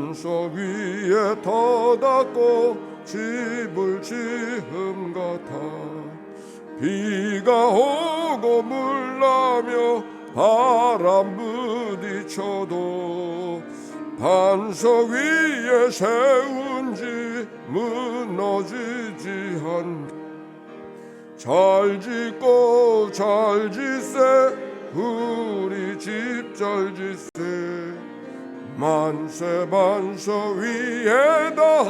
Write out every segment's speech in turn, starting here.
반석 위에 터닫고 집을 지음 같아. 비가 오고 물나며 바람 부딪혀도 반석 위에 세운 지 무너지지 않. 잘 짓고 잘 짓세 우리 집 잘 짓세. 만세 반석 위에다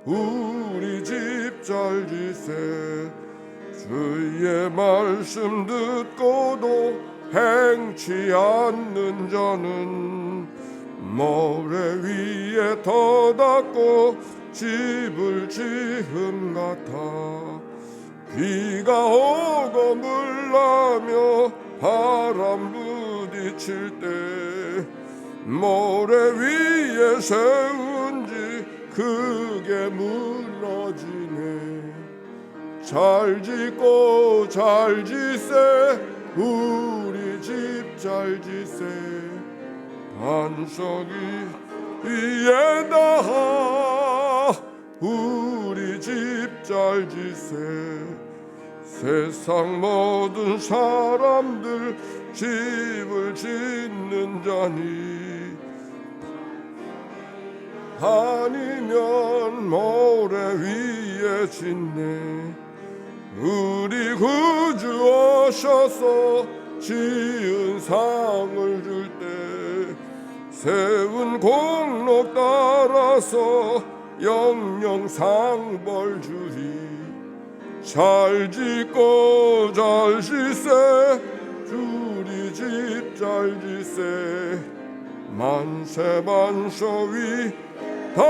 우리 집 잘 짓세. 주의 말씀 듣고도 행치 않는 자는 모래 위에 터닫고 집을 지음 같아. 비가 오고 물나며 바람 부딪힐 때 모래 위에 세운지 크게 무너지네. 잘 짓고 잘 짓세 우리 집 잘 짓세. 반석이 위에다 우리 집 잘 짓세. 세상 모든 사람들 집을 짓는 자니 아니면 모래 위에 짓네. 우리 구주 오셔서 지은 상을 줄 때 세운 공로 따라서 영영 상벌 주리. 잘 짓고 잘 짓세 우리 집 잘 짓세. 만세 반석 위다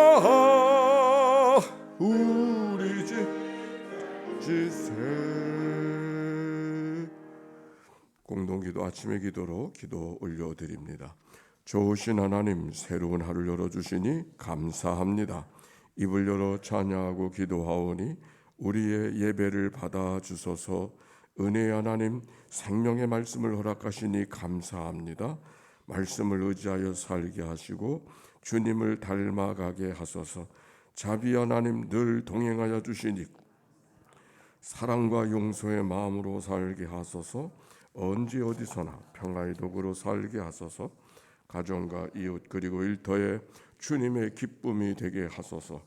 우리 집 짓세. 공동기도 아침의 기도로 기도 올려드립니다. 좋으신 하나님, 새로운 하루를 열어주시니 감사합니다. 입을 열어 찬양하고 기도하오니 우리의 예배를 받아주소서. 은혜의 하나님, 생명의 말씀을 허락하시니 감사합니다. 말씀을 의지하여 살게 하시고 주님을 닮아가게 하소서. 자비 하나님, 늘 동행하여 주시니 사랑과 용서의 마음으로 살게 하소서. 언제 어디서나 평화의 도구로 살게 하소서. 가정과 이웃 그리고 일터에 주님의 기쁨이 되게 하소서.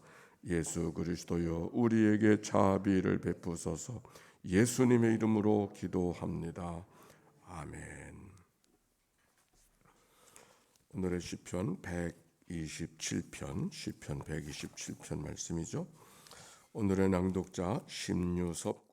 예수 그리스도여 우리에게 자비를 베푸소서. 예수님의 이름으로 기도합니다. 아멘. 오늘의 시편 127편, 시편 127편 말씀이죠. 오늘의 낭독자 심유섭.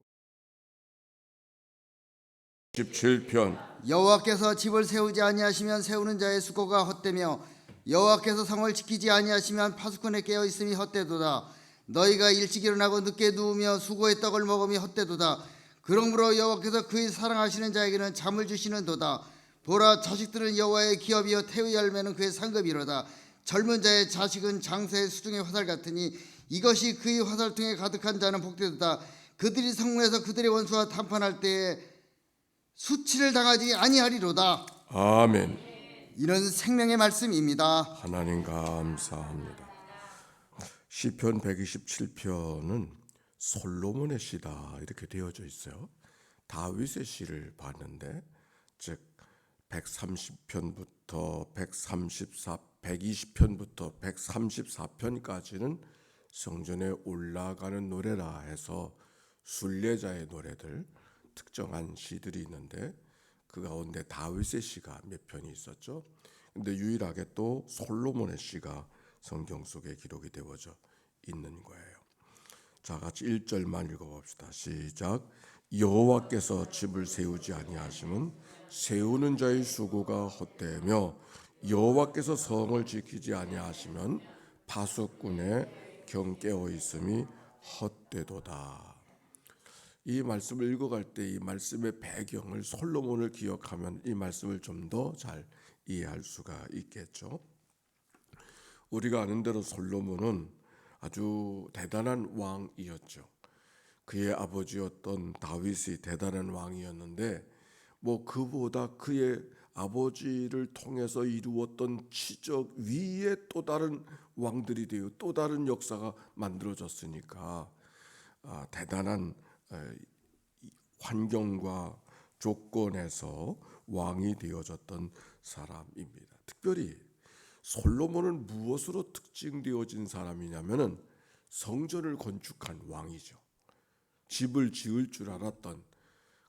17편. 여호와께서 집을 세우지 아니하시면 세우는 자의 수고가 헛되며 여호와께서 성을 지키지 아니하시면 파수꾼의 깨어 있음이 헛되도다. 너희가 일찍 일어나고 늦게 누우며 수고의 떡을 먹음이 헛되도다. 그러므로 여호와께서 그의 사랑하시는 자에게는 잠을 주시는도다. 보라, 자식들은 여호와의 기업이요 태의 열매는 그의 상급이로다. 젊은 자의 자식은 장세의 수중의 화살 같으니 이것이 그의 화살통에 가득한 자는 복되도다. 그들이 성문에서 그들의 원수와談판할 때에 수치를 당하지 아니하리로다. 아멘. 이는 생명의 말씀입니다. 하나님 감사합니다. 시편 127편은 솔로몬의 시다 이렇게 되어져 있어요. 다윗의 시를 봤는데 즉 130편부터 120편부터 134편까지는 성전에 올라가는 노래라 해서 순례자의 노래들, 특정한 시들이 있는데 그 가운데 다윗의 시가 몇 편이 있었죠. 근데 유일하게 또 솔로몬의 시가 성경 속에 기록이 되어져 있는 거예요. 자, 같이 1절만 읽어봅시다. 시작. 여호와께서 집을 세우지 아니하시면 세우는 자의 수고가 헛되며 여호와께서 성을 지키지 아니하시면 파수꾼의 경 깨어 있음이 헛되도다. 이 말씀을 읽어갈 때 이 말씀의 배경을 솔로몬을 기억하면 이 말씀을 좀 더 잘 이해할 수가 있겠죠. 우리가 아는 대로 솔로몬은 아주 대단한 왕이었죠. 그의 아버지였던 다윗이 대단한 왕이었는데 그보다 그의 아버지를 통해서 이루었던 치적 위에 또 다른 왕들이 되어 또 다른 역사가 만들어졌으니까 대단한 환경과 조건에서 왕이 되어졌던 사람입니다. 특별히 솔로몬은 무엇으로 특징되어진 사람이냐면은 성전을 건축한 왕이죠. 집을 지을 줄 알았던,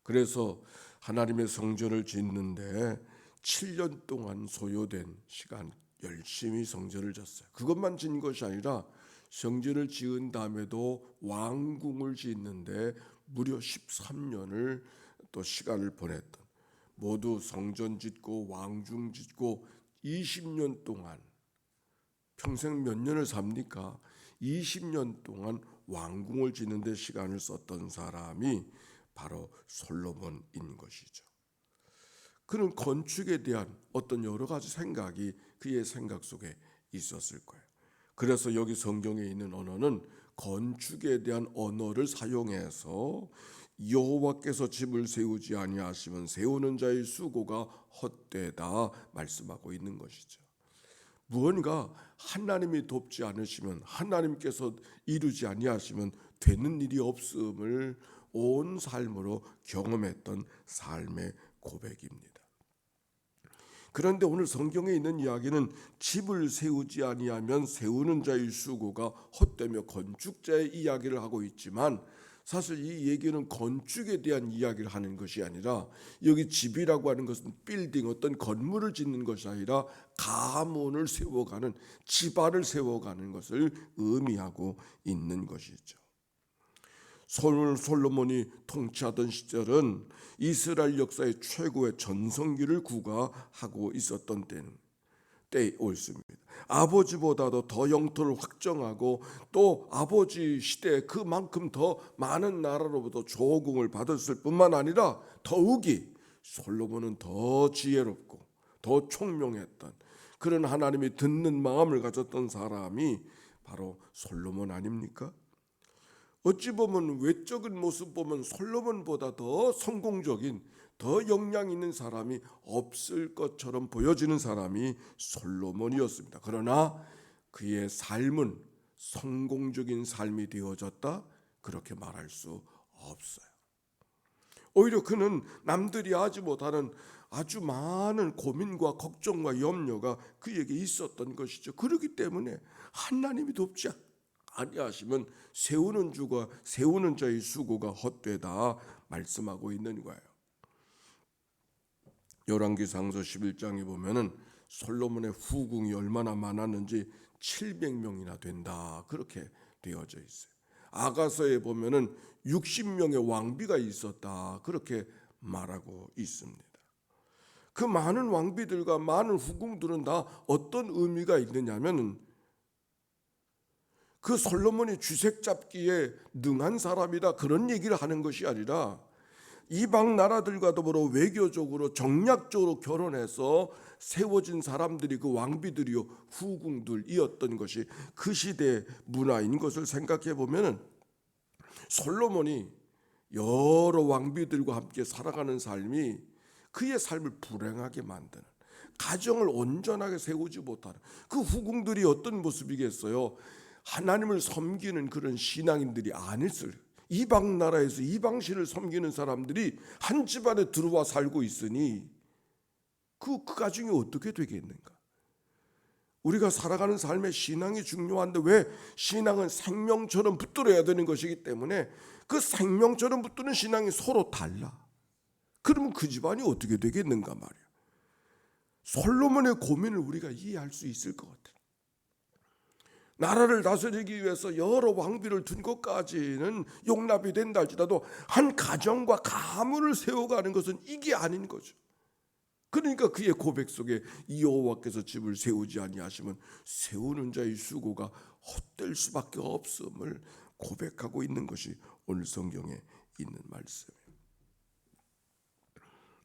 그래서 하나님의 성전을 짓는데 7년 동안 소요된 시간 열심히 성전을 짓어요. 그것만 짓는 것이 아니라 성전을 지은 다음에도 왕궁을 짓는데 무려 13년을 또 시간을 보냈던, 모두 성전 짓고 왕궁 짓고 20년 동안, 평생 몇 년을 삽니까? 20년 동안 왕궁을 짓는데 시간을 썼던 사람이 바로 솔로몬인 것이죠. 그는 건축에 대한 어떤 여러 가지 생각이 그의 생각 속에 있었을 거예요. 그래서 여기 성경에 있는 언어는 건축에 대한 언어를 사용해서 여호와께서 집을 세우지 아니하시면 세우는 자의 수고가 헛되다 말씀하고 있는 것이죠. 무언가 하나님이 돕지 않으시면, 하나님께서 이루지 아니하시면 되는 일이 없음을 온 삶으로 경험했던 삶의 고백입니다. 그런데 오늘 성경에 있는 이야기는 집을 세우지 아니하면 세우는 자의 수고가 헛되며 건축자의 이야기를 하고 있지만, 사실 이 얘기는 건축에 대한 이야기를 하는 것이 아니라, 여기 집이라고 하는 것은 빌딩, 어떤 건물을 짓는 것이 아니라 가문을 세워가는, 집안을 세워가는 것을 의미하고 있는 것이죠. 솔로몬이 통치하던 시절은 이스라엘 역사의 최고의 전성기를 구가하고 있었던 때였습니다. 아버지보다도 더 영토를 확정하고 또 아버지 시대에 그만큼 더 많은 나라로부터 조공을 받았을 뿐만 아니라 더욱이 솔로몬은 더 지혜롭고 더 총명했던, 그런 하나님이 듣는 마음을 가졌던 사람이 바로 솔로몬 아닙니까? 어찌 보면 외적인 모습 보면 솔로몬보다 더 성공적인, 더 역량 있는 사람이 없을 것처럼 보여지는 사람이 솔로몬이었습니다. 그러나 그의 삶은 성공적인 삶이 되어졌다, 그렇게 말할 수 없어요. 오히려 그는 남들이 하지 못하는 아주 많은 고민과 걱정과 염려가 그에게 있었던 것이죠. 그렇기 때문에 하나님이 돕지 아니하시면 세우는 자의 수고가 헛되다 말씀하고 있는 거예요. 열왕기상서 11장에 보면은 솔로몬의 후궁이 얼마나 많았는지 700명이나 된다, 그렇게 되어져 있어요. 아가서에 보면은 60명의 왕비가 있었다, 그렇게 말하고 있습니다. 그 많은 왕비들과 많은 후궁들은 다 어떤 의미가 있느냐면은, 그 솔로몬이 쥐색 잡기에 능한 사람이다, 그런 얘기를 하는 것이 아니라 이방 나라들과 더불어 외교적으로 정략적으로 결혼해서 세워진 사람들이 그 왕비들이요 후궁들이었던 것이 그 시대의 문화인 것을 생각해 보면, 솔로몬이 여러 왕비들과 함께 살아가는 삶이 그의 삶을 불행하게 만드는, 가정을 온전하게 세우지 못하는, 그 후궁들이 어떤 모습이겠어요? 하나님을 섬기는 그런 신앙인들이 아니었어요. 이방 나라에서 이방신을 섬기는 사람들이 한 집안에 들어와 살고 있으니 그 가정이 어떻게 되겠는가? 우리가 살아가는 삶에 신앙이 중요한데, 왜? 신앙은 생명처럼 붙들어야 되는 것이기 때문에 그 생명처럼 붙드는 신앙이 서로 달라. 그러면 그 집안이 어떻게 되겠는가 말이야. 솔로몬의 고민을 우리가 이해할 수 있을 것 같아요. 나라를 다스리기 위해서 여러 왕비를 둔 것까지는 용납이 된다 할지라도 한 가정과 가문을 세워가는 것은 이게 아닌 거죠. 그러니까 그의 고백 속에 여호와께서 집을 세우지 아니하시면 세우는 자의 수고가 헛될 수밖에 없음을 고백하고 있는 것이 오늘 성경에 있는 말씀이에요.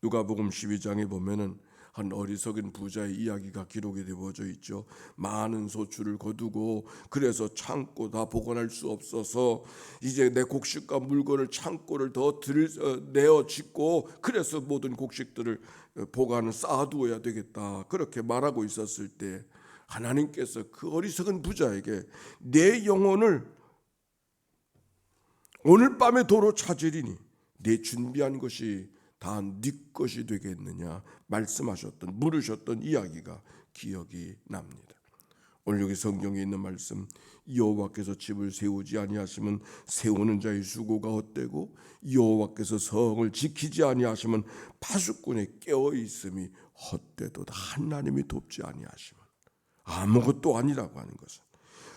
누가복음 12장에 보면은 한 어리석은 부자의 이야기가 기록이 되어져 있죠. 많은 소출을 거두고 그래서 창고 다 보관할 수 없어서 이제 내 곡식과 물건을 창고를 더 내어 짓고 그래서 모든 곡식들을 보관을 쌓아두어야 되겠다 그렇게 말하고 있었을 때 하나님께서 그 어리석은 부자에게 내 영혼을 오늘 밤에 도로 찾으리니 내 준비한 것이 다 네 것이 되겠느냐 말씀하셨던 물으셨던 이야기가 기억이 납니다. 오늘 여기 성경에 있는 말씀 여호와께서 집을 세우지 아니하시면 세우는 자의 수고가 헛되고 여호와께서 성을 지키지 아니하시면 파수꾼의 깨어 있음이 헛되도다. 하나님이 돕지 아니하시면 아무것도 아니라고 하는 것은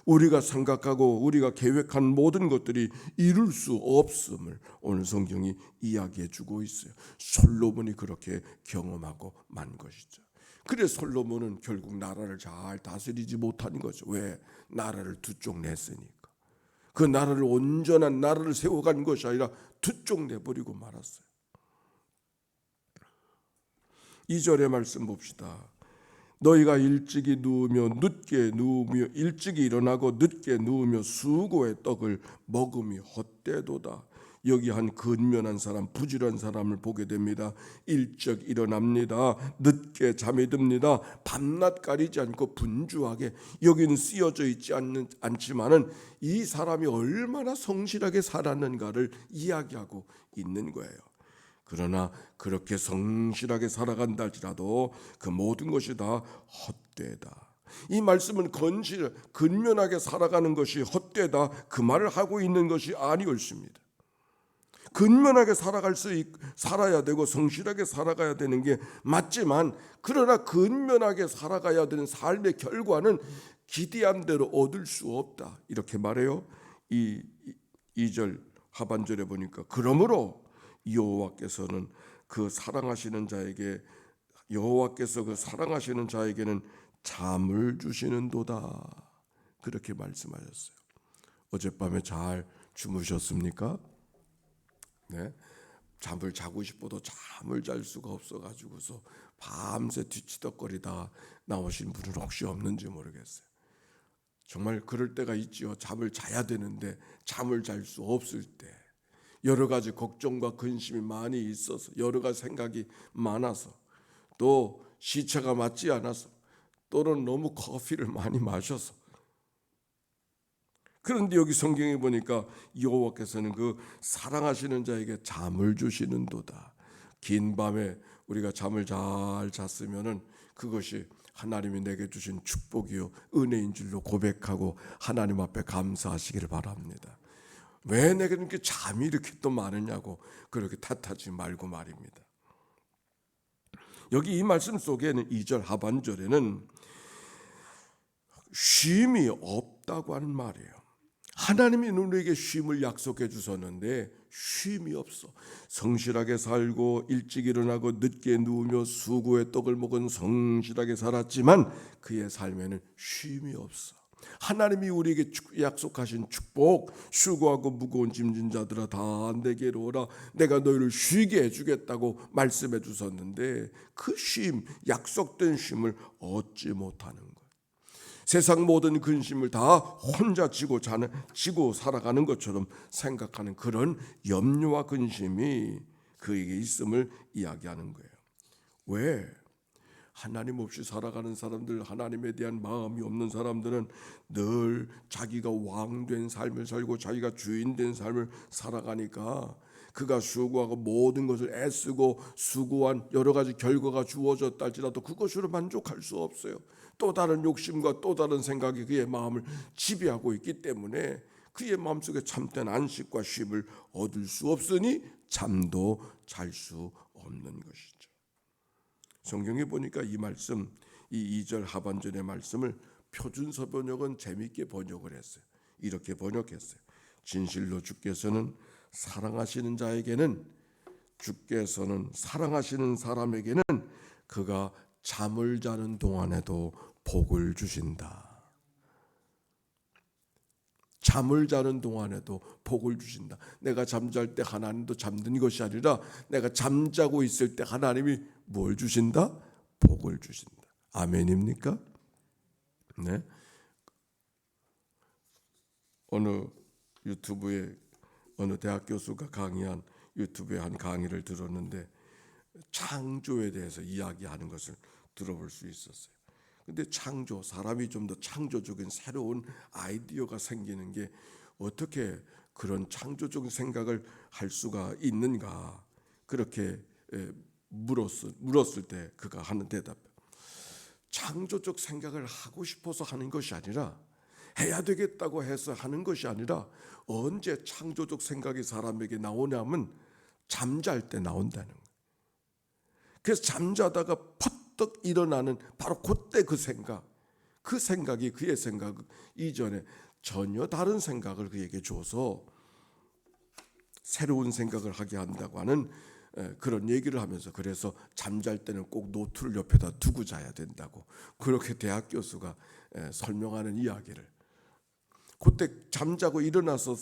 우리가 생각하고 우리가 계획한 모든 것들이 이룰 수 없음을 오늘 성경이 이야기해 주고 있어요. 솔로몬이 그렇게 경험하고 만 것이죠. 그래서 솔로몬은 결국 나라를 잘 다스리지 못한 거죠. 왜? 나라를 두 쪽 냈으니까. 그 나라를 온전한 나라를 세워간 것이 아니라 두 쪽 내버리고 말았어요. 2절의 말씀 봅시다. 너희가 일찍이 누우며 늦게 누우며 일찍이 일어나고 늦게 누우며 수고의 떡을 먹음이 헛되도다. 여기 한 근면한 사람, 부지런한 사람을 보게 됩니다. 일찍 일어납니다. 늦게 잠이 듭니다. 밤낮 가리지 않고 분주하게. 여기는 쓰여져 있지 않지만은 이 사람이 얼마나 성실하게 살았는가를 이야기하고 있는 거예요. 그러나 그렇게 성실하게 살아간다 할지라도 그 모든 것이 다 헛되다. 이 말씀은 근면하게 살아가는 것이 헛되다 그 말을 하고 있는 것이 아니었습니다. 근면하게 살아야 되고 성실하게 살아가야 되는 게 맞지만 그러나 근면하게 살아가야 되는 삶의 결과는 기대한 대로 얻을 수 없다 이렇게 말해요. 이 2절 하반절에 보니까 그러므로 여호와께서는 그 사랑하시는 자에게는 잠을 주시는도다 그렇게 말씀하셨어요. 어젯밤에 잘 주무셨습니까? 네, 잠을 자고 싶어도 잠을 잘 수가 없어가지고서 밤새 뒤치덕거리다 나오신 분은 혹시 없는지 모르겠어요. 정말 그럴 때가 있지요. 잠을 자야 되는데 잠을 잘 수 없을 때 여러 가지 걱정과 근심이 많이 있어서 여러 가지 생각이 많아서 또 시차가 맞지 않아서 또는 너무 커피를 많이 마셔서 그런데 여기 성경에 보니까 여호와께서는 그 사랑하시는 자에게 잠을 주시는도다. 긴 밤에 우리가 잠을 잘 잤으면은 그것이 하나님이 내게 주신 축복이요 은혜인 줄로 고백하고 하나님 앞에 감사하시기를 바랍니다. 왜 내게 이렇게 잠이 이렇게 또 많으냐고 그렇게 탓하지 말고 말입니다. 여기 이 말씀 속에는 2절 하반절에는 쉼이 없다고 하는 말이에요. 하나님이 우리에게 쉼을 약속해 주셨는데 쉼이 없어. 성실하게 살고 일찍 일어나고 늦게 누우며 수고의 떡을 먹은 성실하게 살았지만 그의 삶에는 쉼이 없어. 하나님이 우리에게 약속하신 축복, 수고하고 무거운 짐진 자들아 다 내게로 오라. 내가 너희를 쉬게 해주겠다고 말씀해 주셨는데 그 쉼, 약속된 쉼을 얻지 못하는 거예요. 세상 모든 근심을 다 혼자 지고 살아가는 것처럼 생각하는 그런 염려와 근심이 그에게 있음을 이야기하는 거예요. 왜? 하나님 없이 살아가는 사람들, 하나님에 대한 마음이 없는 사람들은 늘 자기가 왕된 삶을 살고 자기가 주인된 삶을 살아가니까 그가 수고하고 모든 것을 애쓰고 수고한 여러 가지 결과가 주어졌다 할지라도 그것으로 만족할 수 없어요. 또 다른 욕심과 또 다른 생각이 그의 마음을 지배하고 있기 때문에 그의 마음속에 참된 안식과 쉼을 얻을 수 없으니 잠도 잘 수 없는 것이죠. 성경에 보니까 이 말씀, 이 2절 하반절의 말씀을 표준서 번역은 재미있게 번역을 했어요. 이렇게 번역했어요. 진실로 주께서는 사랑하시는 사람에게는 그가 잠을 자는 동안에도 복을 주신다. 잠을 자는 동안에도 복을 주신다. 내가 잠잘 때 하나님도 잠든 것이 아니라 내가 잠자고 있을 때 하나님이 뭘 주신다? 복을 주신다. 아멘입니까? 네. 어느 유튜브에 어느 대학 교수가 강의한 유튜브의 한 강의를 들었는데 창조에 대해서 이야기하는 것을 들어볼 수 있었어요. 근데 창조, 사람이 좀 더 창조적인 새로운 아이디어가 생기는 게 어떻게 그런 창조적인 생각을 할 수가 있는가, 그렇게 물었을 때 그가 하는 대답, 창조적 생각을 하고 싶어서 하는 것이 아니라, 해야 되겠다고 해서 하는 것이 아니라, 언제 창조적 생각이 사람에게 나오냐면 잠잘 때 나온다는 거예요. 그래서 잠자다가 퍼뜩 일어나는 바로 그때 그 생각이 그의 생각 이전에 전혀 다른 생각을 그에게 줘서 새로운 생각을 하게 한다고 하는 그런 얘기를 하면서, 그래서 잠잘 때는 꼭 노트를 옆에다 두고 자야 된다고 그렇게 대학 교수가 설명하는 이야기를, 그때 잠자고 일어나서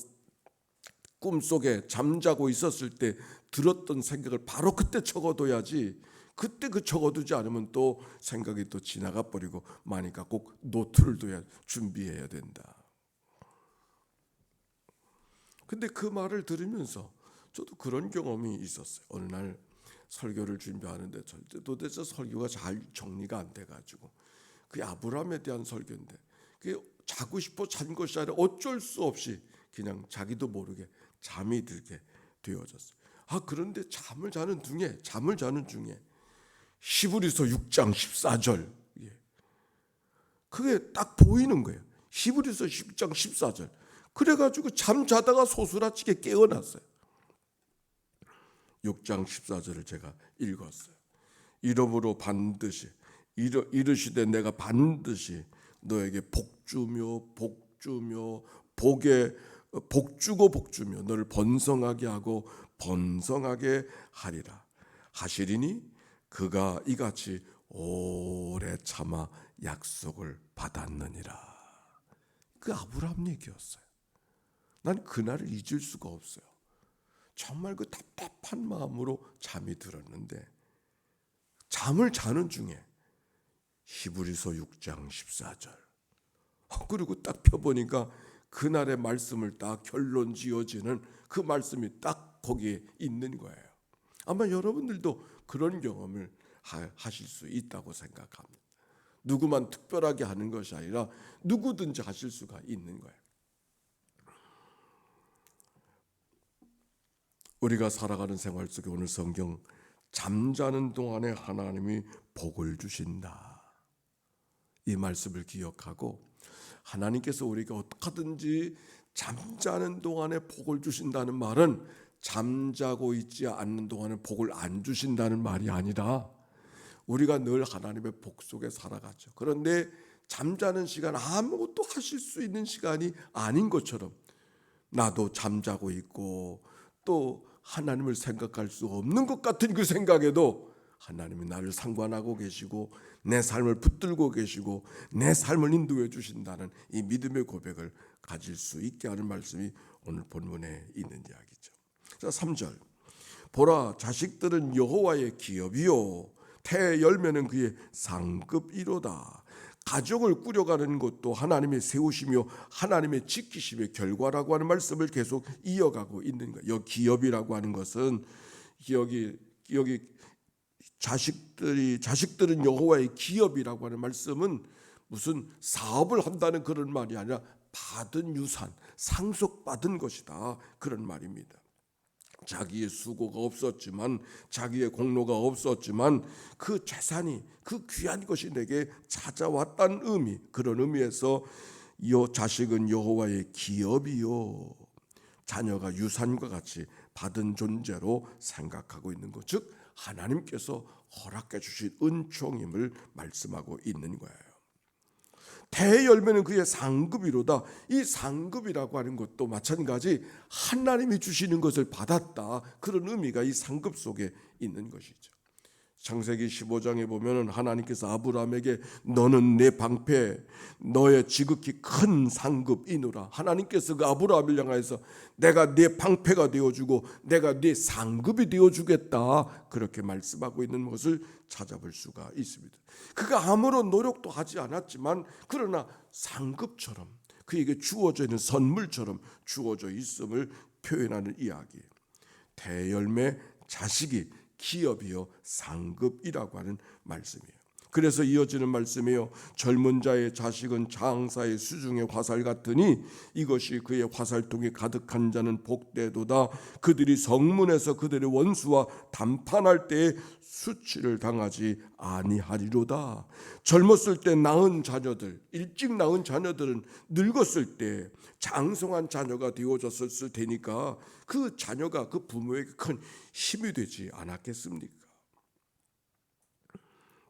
꿈속에 잠자고 있었을 때 들었던 생각을 바로 그때 적어둬야지, 그때 그 적어두지 않으면 또 생각이 또 지나가 버리고 마니까 꼭 노트를 둬야 준비해야 된다. 근데 그 말을 들으면서 저도 그런 경험이 있었어요. 어느 날 설교를 준비하는데 도대체 설교가 잘 정리가 안 돼가지고, 그 아브라함에 대한 설교인데 그게 자고 싶어 잔 것이 아니라 어쩔 수 없이 그냥 자기도 모르게 잠이 들게 되어졌어요. 그런데 잠을 자는 중에 히브리서 6장 14절, 그게 딱 보이는 거예요. 히브리서 6장 14절. 그래가지고 잠자다가 소스라치게 깨어났어요. 6장 14절을 제가 읽었어요. 이러므로 반드시 이르시되 내가 반드시 너에게 복주며 복주며 너를 번성하게 하고 번성하게 하리라 하시리니 그가 이같이 오래 참아 약속을 받았느니라. 그 아브라함 얘기였어요. 난 그날을 잊을 수가 없어요. 정말 그 답답한 마음으로 잠이 들었는데, 잠을 자는 중에 히브리서 6장 14절, 그리고 딱 펴보니까 그날의 말씀을 딱 결론 지어지는 그 말씀이 딱 거기에 있는 거예요. 아마 여러분들도 그런 경험을 하실 수 있다고 생각합니다. 누구만 특별하게 하는 것이 아니라 누구든지 하실 수가 있는 거예요. 우리가 살아가는 생활 속에 오늘 성경 잠자는 동안에 하나님이 복을 주신다, 이 말씀을 기억하고, 하나님께서 우리가 어떻게든지 잠자는 동안에 복을 주신다는 말은 잠자고 있지 않는 동안에 복을 안 주신다는 말이 아니라, 우리가 늘 하나님의 복 속에 살아가죠. 그런데 잠자는 시간 아무것도 하실 수 있는 시간이 아닌 것처럼 나도 잠자고 있고, 또 하나님을 생각할 수 없는 것 같은 그 생각에도 하나님이 나를 상관하고 계시고 내 삶을 붙들고 계시고 내 삶을 인도해 주신다는 이 믿음의 고백을 가질 수 있게 하는 말씀이 오늘 본문에 있는 이야기죠. 자, 3절. 보라, 자식들은 여호와의 기업이요 태의 열매는 그의 상급이로다. 가족을 꾸려가는 것도 하나님의 세우시며 하나님의 지키심의 결과라고 하는 말씀을 계속 이어가고 있는 거예요. 여기 기업이라고 하는 것은 여기 자식들은 여호와의 기업이라고 하는 말씀은 무슨 사업을 한다는 그런 말이 아니라 받은 유산, 상속받은 것이다, 그런 말입니다. 자기의 수고가 없었지만, 자기의 공로가 없었지만 그 재산이, 그 귀한 것이 내게 찾아왔다는 의미, 그런 의미에서 이 자식은 여호와의 기업이요, 자녀가 유산과 같이 받은 존재로 생각하고 있는 것, 즉 하나님께서 허락해 주신 은총임을 말씀하고 있는 거예요. 태의 열매는 그의 상급이로다. 이 상급이라고 하는 것도 마찬가지 하나님이 주시는 것을 받았다, 그런 의미가 이 상급 속에 있는 것이죠. 창세기 15장에 보면은 하나님께서 아브라함에게 너는 내 방패, 너의 지극히 큰 상급이노라. 하나님께서 그 아브라함을 향하여서 내가 네 방패가 되어주고 내가 네 상급이 되어주겠다, 그렇게 말씀하고 있는 것을 찾아볼 수가 있습니다. 그가 아무런 노력도 하지 않았지만 그러나 상급처럼 그에게 주어져 있는 선물처럼 주어져 있음을 표현하는 이야기예요. 대열매 자식이 기업이요 상급이라고 하는 말씀이에요. 그래서 이어지는 말씀이요, 젊은 자의 자식은 장사의 수중의 화살 같으니 이것이 그의 화살통이 가득한 자는 복되도다. 그들이 성문에서 그들의 원수와 담판할 때에 수치를 당하지 아니하리로다. 젊었을 때 낳은 자녀들, 일찍 낳은 자녀들은 늙었을 때 장성한 자녀가 되어졌을 테니까 그 자녀가 그 부모에게 큰 힘이 되지 않았겠습니까?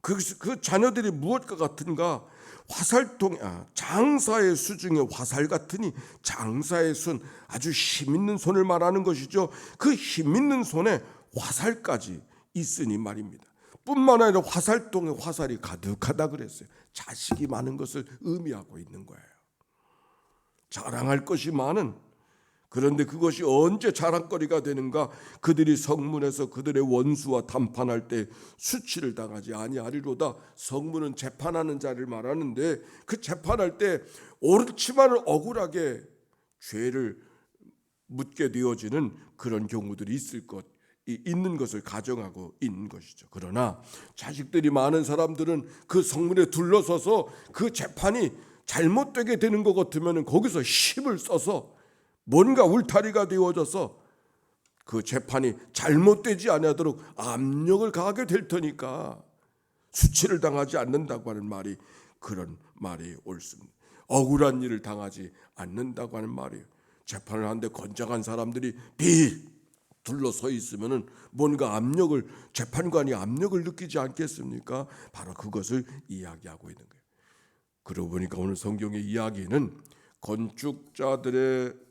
그 자녀들이 무엇과 같은가? 화살통, 장사의 수 중에 화살 같으니, 장사의 손, 아주 힘 있는 손을 말하는 것이죠. 그 힘 있는 손에 화살까지 있으니 말입니다. 뿐만 아니라 화살통에 화살이 가득하다 그랬어요. 자식이 많은 것을 의미하고 있는 거예요. 자랑할 것이 많은, 그런데 그것이 언제 자랑거리가 되는가? 그들이 성문에서 그들의 원수와 담판할 때 수치를 당하지 아니하리로다. 성문은 재판하는 자를 말하는데 그 재판할 때 옳지만은 억울하게 죄를 묻게 되어지는 그런 경우들이 있는 것을 가정하고 있는 것이죠. 그러나 자식들이 많은 사람들은 그 성문에 둘러서서 그 재판이 잘못되게 되는 것 같으면 거기서 힘을 써서 뭔가 울타리가 되어져서 그 재판이 잘못되지 않도록 압력을 가하게 될 테니까 수치를 당하지 않는다고 하는 말이, 그런 말이 옳습니다. 억울한 일을 당하지 않는다고 하는 말이에요. 재판을 하는데 건장한 사람들이 둘러서 있으면은 뭔가 압력을, 재판관이 압력을 느끼지 않겠습니까? 바로 그것을 이야기하고 있는 거예요. 그러고 보니까 오늘 성경의 이야기는 건축자들의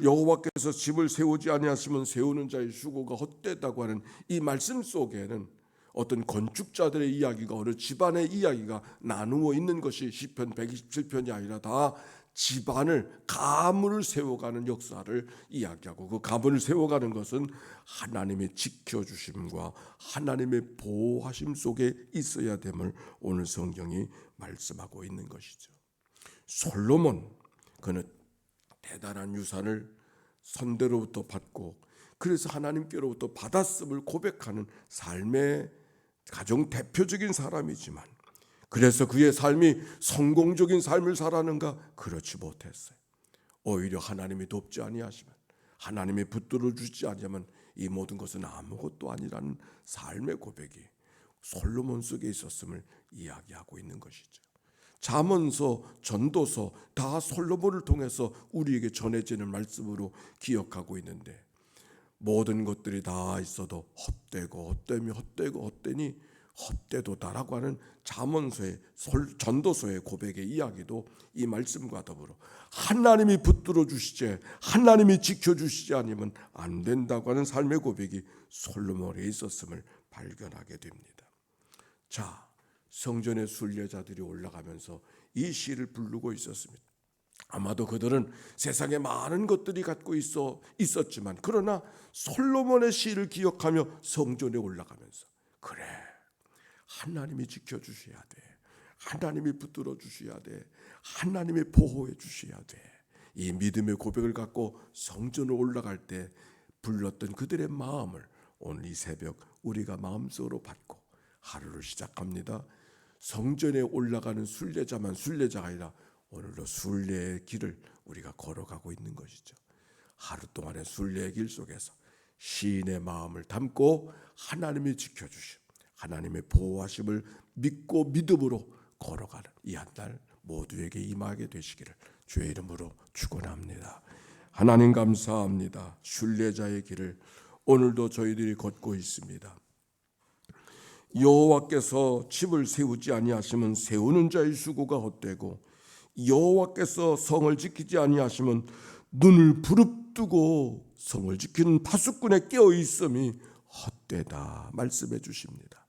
여호와께서 집을 세우지 아니하시면 세우는 자의 수고가 헛되다고 하는 이 말씀 속에는 어떤 건축자들의 이야기가, 어느 집안의 이야기가 나누어 있는 것이 시편 127편이 아니라 다 집안을, 가문을 세워가는 역사를 이야기하고, 그 가문을 세워가는 것은 하나님의 지켜주심과 하나님의 보호하심 속에 있어야 됨을 오늘 성경이 말씀하고 있는 것이죠. 솔로몬, 그는 대단한 유산을 선대로부터 받고 그래서 하나님께로부터 받았음을 고백하는 삶의 가장 대표적인 사람이지만, 그래서 그의 삶이 성공적인 삶을 살았는가? 그렇지 못했어요. 오히려 하나님이 돕지 아니하시면, 하나님이 붙들어 주지 않으면 이 모든 것은 아무것도 아니라는 삶의 고백이 솔로몬 속에 있었음을 이야기하고 있는 것이죠. 잠언서, 전도서 다 솔로몬을 통해서 우리에게 전해지는 말씀으로 기억하고 있는데, 모든 것들이 다 있어도 헛되고 헛되니 헛되도다라고 하는 잠언서의, 전도서의 고백의 이야기도 이 말씀과 더불어 하나님이 붙들어 주시지, 하나님이 지켜주시지 않으면 안 된다고 하는 삶의 고백이 솔로몬에 있었음을 발견하게 됩니다. 자, 성전의 순례자들이 올라가면서 이 시를 부르고 있었습니다. 아마도 그들은 세상에 많은 것들이 갖고 있었지만, 그러나 솔로몬의 시를 기억하며 성전에 올라가면서, 그래, 하나님이 지켜주셔야 돼, 하나님이 붙들어 주셔야 돼, 하나님이 보호해 주셔야 돼, 이 믿음의 고백을 갖고 성전에 올라갈 때 불렀던 그들의 마음을 오늘 이 새벽 우리가 마음속으로 받고 하루를 시작합니다. 성전에 올라가는 순례자만 순례자가 아니라 오늘도 순례의 길을 우리가 걸어가고 있는 것이죠. 하루 동안의 순례의 길 속에서 시인의 마음을 담고 하나님이 지켜주심, 하나님의 보호하심을 믿고 믿음으로 걸어가는 이 한 달 모두에게 임하게 되시기를 주의 이름으로 축원합니다. 하나님 감사합니다. 순례자의 길을 오늘도 저희들이 걷고 있습니다. 여호와께서 집을 세우지 아니하시면 세우는 자의 수고가 헛되고, 여호와께서 성을 지키지 아니하시면 눈을 부릅뜨고 성을 지키는 파수꾼의 깨어 있음이 때다 말씀해 주십니다.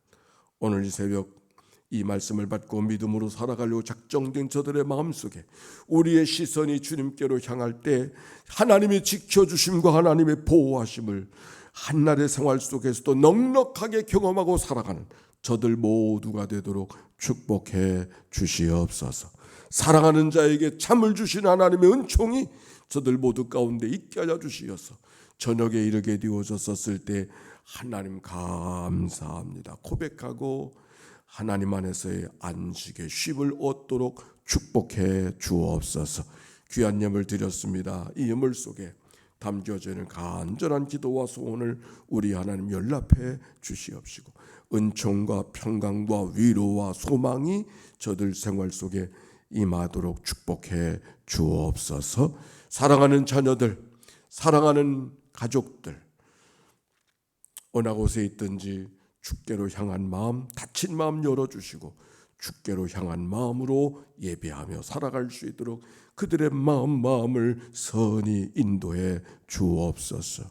오늘 이 새벽 이 말씀을 받고 믿음으로 살아가려고 작정된 저들의 마음속에 우리의 시선이 주님께로 향할 때 하나님의 지켜주심과 하나님의 보호하심을 한날의 생활 속에서도 넉넉하게 경험하고 살아가는 저들 모두가 되도록 축복해 주시옵소서. 사랑하는 자에게 참을 주신 하나님의 은총이 저들 모두 가운데 있게 하여 주시어서 저녁에 이르게 되어졌었을 때 하나님 감사합니다 고백하고 하나님 안에서의 안식의 쉼을 얻도록 축복해 주옵소서. 귀한 예물 드렸습니다. 이 예물 속에 담겨져 있는 간절한 기도와 소원을 우리 하나님 연락해 주시옵시고 은총과 평강과 위로와 소망이 저들 생활 속에 임하도록 축복해 주옵소서. 사랑하는 자녀들, 사랑하는 가족들, 어느 곳에 있든지 주께로 향한 마음, 닫힌 마음 열어주시고 주께로 향한 마음으로 예배하며 살아갈 수 있도록 그들의 마음을 선히 인도해 주옵소서.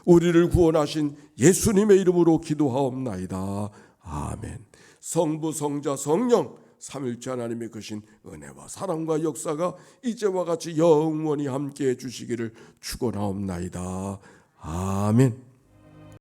우리를 구원하신 예수님의 이름으로 기도하옵나이다. 아멘. 성부, 성자, 성령 삼일째 하나님의 크신 은혜와 사랑과 역사가 이제와 같이 영원히 함께해 주시기를 축원하옵나이다. 아멘.